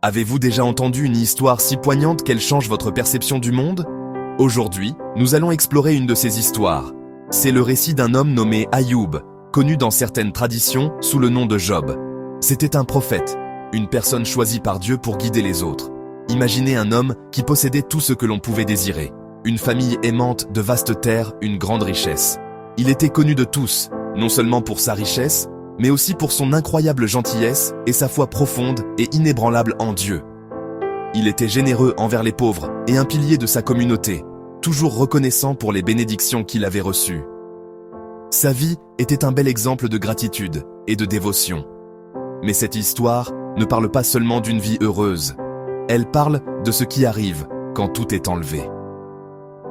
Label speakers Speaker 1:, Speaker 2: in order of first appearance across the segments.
Speaker 1: Avez-vous déjà entendu une histoire si poignante qu'elle change votre perception du monde? Aujourd'hui, nous allons explorer une de ces histoires. C'est le récit d'un homme nommé Ayoub, connu dans certaines traditions sous le nom de Job. C'était un prophète, une personne choisie par Dieu pour guider les autres. Imaginez un homme qui possédait tout ce que l'on pouvait désirer. Une famille aimante, de vastes terres, une grande richesse. Il était connu de tous, non seulement pour sa richesse, mais aussi pour son incroyable gentillesse et sa foi profonde et inébranlable en Dieu. Il était généreux envers les pauvres et un pilier de sa communauté, toujours reconnaissant pour les bénédictions qu'il avait reçues. Sa vie était un bel exemple de gratitude et de dévotion. Mais cette histoire ne parle pas seulement d'une vie heureuse. Elle parle de ce qui arrive quand tout est enlevé.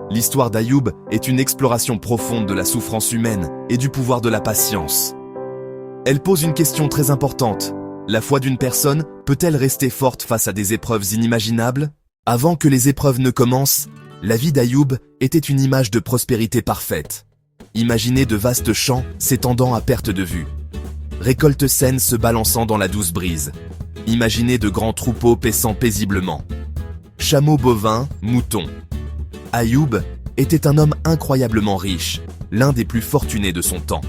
Speaker 1: L'histoire d'Ayoub est une exploration profonde de la souffrance humaine et du pouvoir de la patience. Elle pose une question très importante. La foi d'une personne peut-elle rester forte face à des épreuves inimaginables? Avant que les épreuves ne commencent, la vie d'Ayoub était une image de prospérité parfaite. Imaginez de vastes champs s'étendant à perte de vue. Récoltes saines se balançant dans la douce brise. Imaginez de grands troupeaux paissant paisiblement. Chameaux, bovins, moutons. Ayoub était un homme incroyablement riche, l'un des plus fortunés de son temps.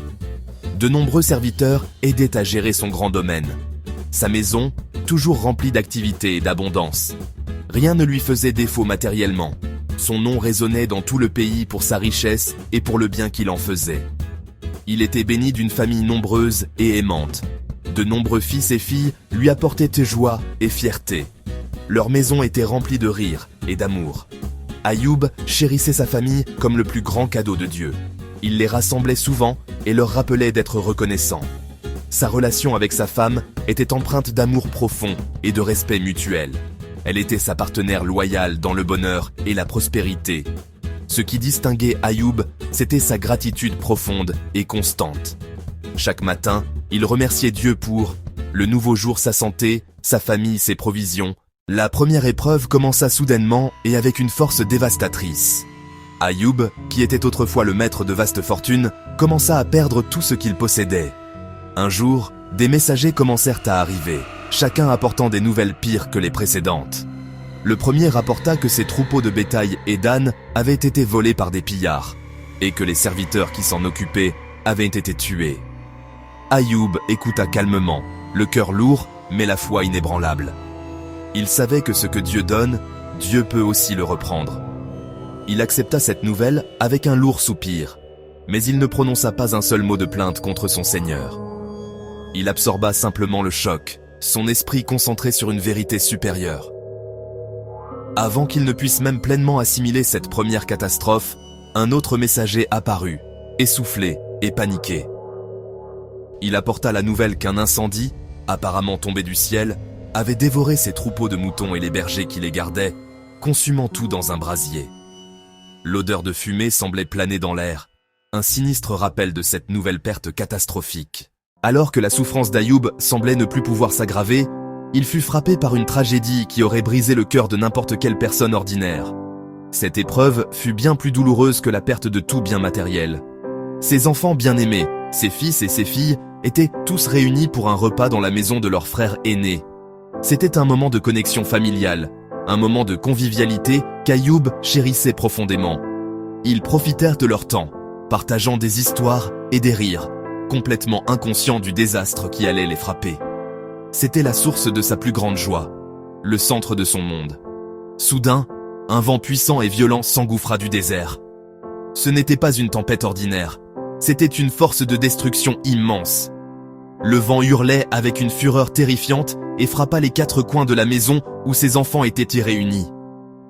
Speaker 1: De nombreux serviteurs aidaient à gérer son grand domaine. Sa maison, toujours remplie d'activité et d'abondance. Rien ne lui faisait défaut matériellement. Son nom résonnait dans tout le pays pour sa richesse et pour le bien qu'il en faisait. Il était béni d'une famille nombreuse et aimante. De nombreux fils et filles lui apportaient joie et fierté. Leur maison était remplie de rire et d'amour. Ayoub chérissait sa famille comme le plus grand cadeau de Dieu. Il les rassemblait souvent et leur rappelait d'être reconnaissants. Sa relation avec sa femme était empreinte d'amour profond et de respect mutuel. Elle était sa partenaire loyale dans le bonheur et la prospérité. Ce qui distinguait Ayoub, c'était sa gratitude profonde et constante. Chaque matin, il remerciait Dieu pour le nouveau jour, sa santé, sa famille, ses provisions. La première épreuve commença soudainement et avec une force dévastatrice. Ayoub, qui était autrefois le maître de vastes fortunes, commença à perdre tout ce qu'il possédait. Un jour, des messagers commencèrent à arriver, chacun apportant des nouvelles pires que les précédentes. Le premier rapporta que ses troupeaux de bétail et d'ânes avaient été volés par des pillards, et que les serviteurs qui s'en occupaient avaient été tués. Ayoub écouta calmement, le cœur lourd, mais la foi inébranlable. Il savait que ce que Dieu donne, Dieu peut aussi le reprendre. Il accepta cette nouvelle avec un lourd soupir, mais il ne prononça pas un seul mot de plainte contre son Seigneur. Il absorba simplement le choc, son esprit concentré sur une vérité supérieure. Avant qu'il ne puisse même pleinement assimiler cette première catastrophe, un autre messager apparut, essoufflé et paniqué. Il apporta la nouvelle qu'un incendie, apparemment tombé du ciel, avait dévoré ses troupeaux de moutons et les bergers qui les gardaient, consumant tout dans un brasier. L'odeur de fumée semblait planer dans l'air, un sinistre rappel de cette nouvelle perte catastrophique. Alors que la souffrance d'Ayoub semblait ne plus pouvoir s'aggraver, il fut frappé par une tragédie qui aurait brisé le cœur de n'importe quelle personne ordinaire. Cette épreuve fut bien plus douloureuse que la perte de tout bien matériel. Ses enfants bien-aimés, ses fils et ses filles, étaient tous réunis pour un repas dans la maison de leur frère aîné. C'était un moment de connexion familiale, un moment de convivialité qu'Ayoub chérissait profondément. Ils profitèrent de leur temps, partageant des histoires et des rires, complètement inconscients du désastre qui allait les frapper. C'était la source de sa plus grande joie, le centre de son monde. Soudain, un vent puissant et violent s'engouffra du désert. Ce n'était pas une tempête ordinaire, c'était une force de destruction immense. Le vent hurlait avec une fureur terrifiante et frappa les 4 coins de la maison où ses enfants étaient y réunis.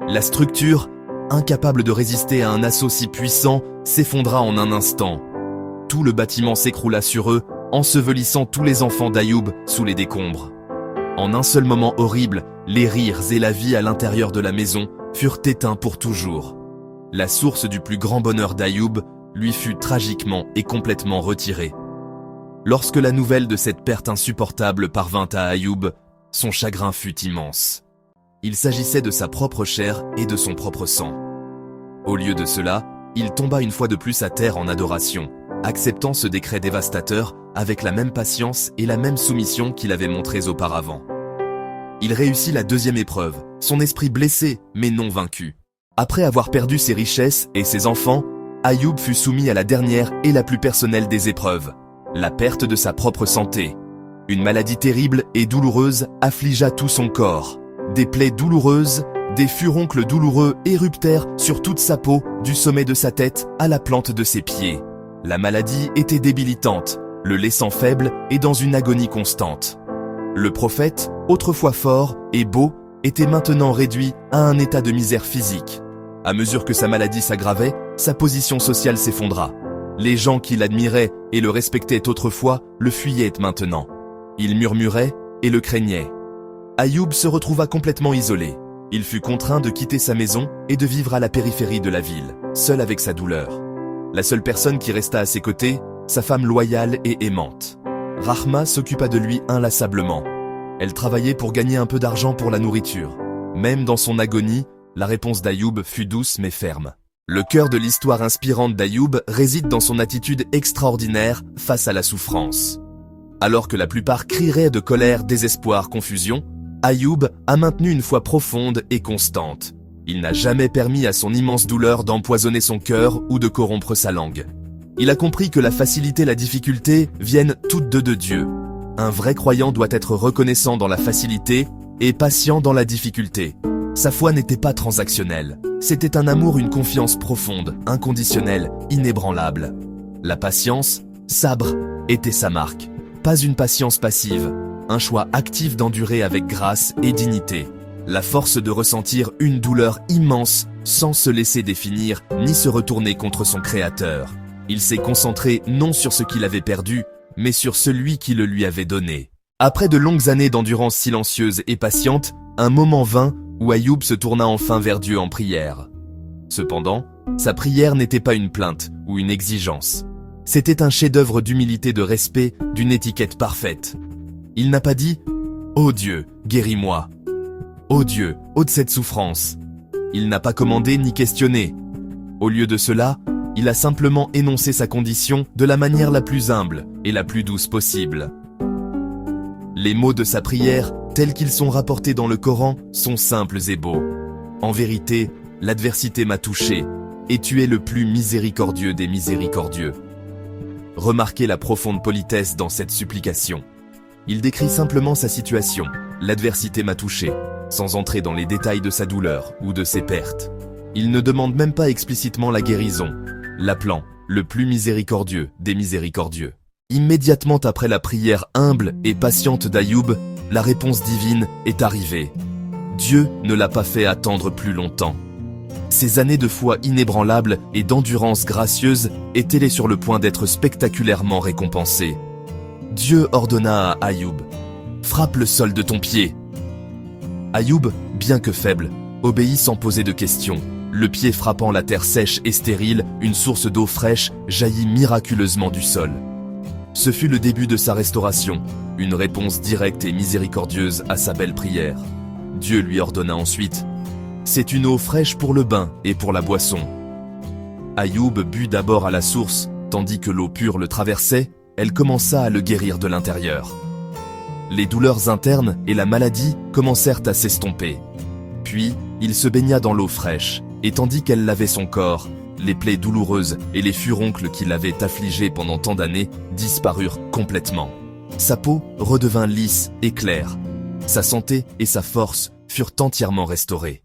Speaker 1: La structure, incapable de résister à un assaut si puissant, s'effondra en un instant. Tout le bâtiment s'écroula sur eux, ensevelissant tous les enfants d'Ayoub sous les décombres. En un seul moment horrible, les rires et la vie à l'intérieur de la maison furent éteints pour toujours. La source du plus grand bonheur d'Ayoub lui fut tragiquement et complètement retirée. Lorsque la nouvelle de cette perte insupportable parvint à Ayoub, son chagrin fut immense. Il s'agissait de sa propre chair et de son propre sang. Au lieu de cela, il tomba une fois de plus à terre en adoration, acceptant ce décret dévastateur avec la même patience et la même soumission qu'il avait montrées auparavant. Il réussit la deuxième épreuve, son esprit blessé mais non vaincu. Après avoir perdu ses richesses et ses enfants, Ayoub fut soumis à la dernière et la plus personnelle des épreuves, la perte de sa propre santé. Une maladie terrible et douloureuse affligea tout son corps. Des plaies douloureuses, des furoncles douloureux éruptèrent sur toute sa peau, du sommet de sa tête à la plante de ses pieds. La maladie était débilitante, le laissant faible et dans une agonie constante. Le prophète, autrefois fort et beau, était maintenant réduit à un état de misère physique. À mesure que sa maladie s'aggravait, sa position sociale s'effondra. Les gens qui l'admiraient et le respectaient autrefois le fuyaient maintenant. Ils murmuraient et le craignaient. Ayoub se retrouva complètement isolé. Il fut contraint de quitter sa maison et de vivre à la périphérie de la ville, seul avec sa douleur. La seule personne qui resta à ses côtés, sa femme loyale et aimante. Rahma s'occupa de lui inlassablement. Elle travaillait pour gagner un peu d'argent pour la nourriture. Même dans son agonie, la réponse d'Ayoub fut douce mais ferme. Le cœur de l'histoire inspirante d'Ayoub réside dans son attitude extraordinaire face à la souffrance. Alors que la plupart crieraient de colère, désespoir, confusion, Ayoub a maintenu une foi profonde et constante. Il n'a jamais permis à son immense douleur d'empoisonner son cœur ou de corrompre sa langue. Il a compris que la facilité et la difficulté viennent toutes deux de Dieu. Un vrai croyant doit être reconnaissant dans la facilité et patient dans la difficulté. Sa foi n'était pas transactionnelle. C'était un amour, une confiance profonde, inconditionnelle, inébranlable. La patience, sabre, était sa marque. Pas une patience passive, un choix actif d'endurer avec grâce et dignité. La force de ressentir une douleur immense sans se laisser définir ni se retourner contre son créateur. Il s'est concentré non sur ce qu'il avait perdu, mais sur celui qui le lui avait donné. Après de longues années d'endurance silencieuse et patiente, un moment vint où Ayoub se tourna enfin vers Dieu en prière. Cependant, sa prière n'était pas une plainte ou une exigence. C'était un chef-d'œuvre d'humilité, de respect, d'une étiquette parfaite. Il n'a pas dit « Ô Dieu, guéris-moi ». « Ô Dieu, ôte cette souffrance ». Il n'a pas commandé ni questionné. Au lieu de cela, il a simplement énoncé sa condition de la manière la plus humble et la plus douce possible. Les mots de sa prière, tels qu'ils sont rapportés dans le Coran, sont simples et beaux. En vérité, l'adversité m'a touché, et tu es le plus miséricordieux des miséricordieux. Remarquez la profonde politesse dans cette supplication. Il décrit simplement sa situation, l'adversité m'a touché, sans entrer dans les détails de sa douleur ou de ses pertes. Il ne demande même pas explicitement la guérison, l'appelant le plus miséricordieux des miséricordieux. Immédiatement après la prière humble et patiente d'Ayoub, la réponse divine est arrivée. Dieu ne l'a pas fait attendre plus longtemps. Ces années de foi inébranlable et d'endurance gracieuse étaient sur le point d'être spectaculairement récompensées. Dieu ordonna à Ayoub « Frappe le sol de ton pied ». Ayoub, bien que faible, obéit sans poser de questions. Le pied frappant la terre sèche et stérile, une source d'eau fraîche jaillit miraculeusement du sol. Ce fut le début de sa restauration, une réponse directe et miséricordieuse à sa belle prière. Dieu lui ordonna ensuite « C'est une eau fraîche pour le bain et pour la boisson ». Ayoub but d'abord à la source, tandis que l'eau pure le traversait, elle commença à le guérir de l'intérieur. Les douleurs internes et la maladie commencèrent à s'estomper. Puis, il se baigna dans l'eau fraîche, et tandis qu'elle lavait son corps, les plaies douloureuses et les furoncles qui l'avaient affligé pendant tant d'années disparurent complètement. Sa peau redevint lisse et claire. Sa santé et sa force furent entièrement restaurées.